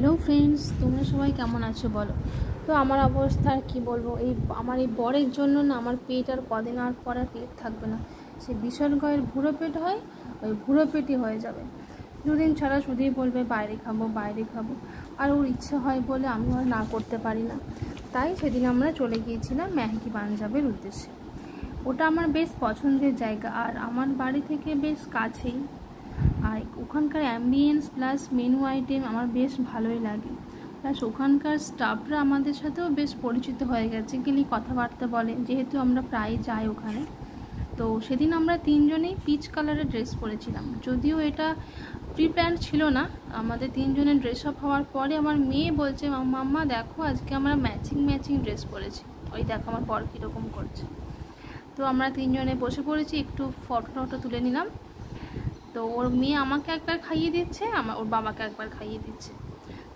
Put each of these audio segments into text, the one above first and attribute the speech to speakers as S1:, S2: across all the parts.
S1: Hello friends, তোমরা সবাই কেমন আছো বলো। তো আমার অবস্থা আর কী বলবো, আমার এই বরের জন্য না আমার পেট আর কদিন আর পর আর পেট থাকবে না। সে বিশাল গায়ের ভুড়ো পেট হয়, ওই ভুড়ো পেটই হয়ে যাবে। দুদিন ছাড়া শুধুই বলবে বাইরে খাবো বাইরে খাবো, আর ওর ইচ্ছে হয় বলে আমি আর না করতে পারি না। তাই সেদিন আমরা চলে গিয়েছিলাম ম্যাহগি পাঞ্জাবের উদ্দেশ্যে। ওটা আমার বেশ পছন্দের জায়গা, আর আমার বাড়ি থেকে বেশ কাছেই। আর ওখানকার অ্যাম্বিয়েন্স প্লাস মেনু আইটেম আমার বেশ ভালোই লাগে। প্লাস ওখানকার স্টাফরা আমাদের সাথেও বেশ পরিচিত হয়ে গেছে, গেলে কথাবার্তা বলে, যেহেতু আমরা প্রায় যাই ওখানে। তো সেদিন আমরা তিনজনেই পিচ কালারের ড্রেস পরেছিলাম, যদিও এটা প্রি প্ল্যান ছিল না। আমাদের তিনজনের ড্রেস আপ হওয়ার পরে আমার মেয়ে বলছে, মাম্মা দেখো আজকে আমরা ম্যাচিং ড্রেস পরেছি, ওই দেখো আমার বর কীরকম করছে। তো আমরা তিনজনে বসে পড়েছি, একটু ফটো তুলে নিলাম। তো ওর মেয়ে আমাকে একবার খাইয়ে দিচ্ছে, ওর বাবাকে একবার খাইয়ে দিচ্ছে।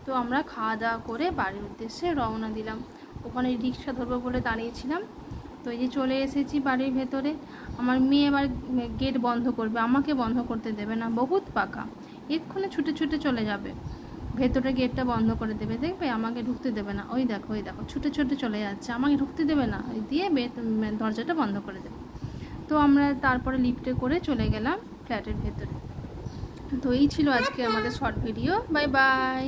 S1: তো আমরা খাওয়া দাওয়া করে বাড়ির উদ্দেশ্যে রওনা দিলাম। ওখানে রিক্সা ধরবো বলে দাঁড়িয়েছিলাম। তো এই যে চলে এসেছি বাড়ির ভেতরে। আমার মেয়ে এবার গেট বন্ধ করবে, আমাকে বন্ধ করতে দেবে না, বহুত পাকা, এক্ষুনি ছুটে চলে যাবে, ভেতরে গেটটা বন্ধ করে দেবে, দেখবে আমাকে ঢুকতে দেবে না। ওই দেখো ছুটে চলে যাচ্ছে, আমাকে ঢুকতে দেবে না, ওই দিয়ে দরজাটা বন্ধ করে দেবে। তো আমরা তারপরে লিফটে করে চলে গেলাম ফ্ল্যাটের ভেতরে। তো এই ছিল আজকে আমাদের শর্ট ভিডিও। Bye bye.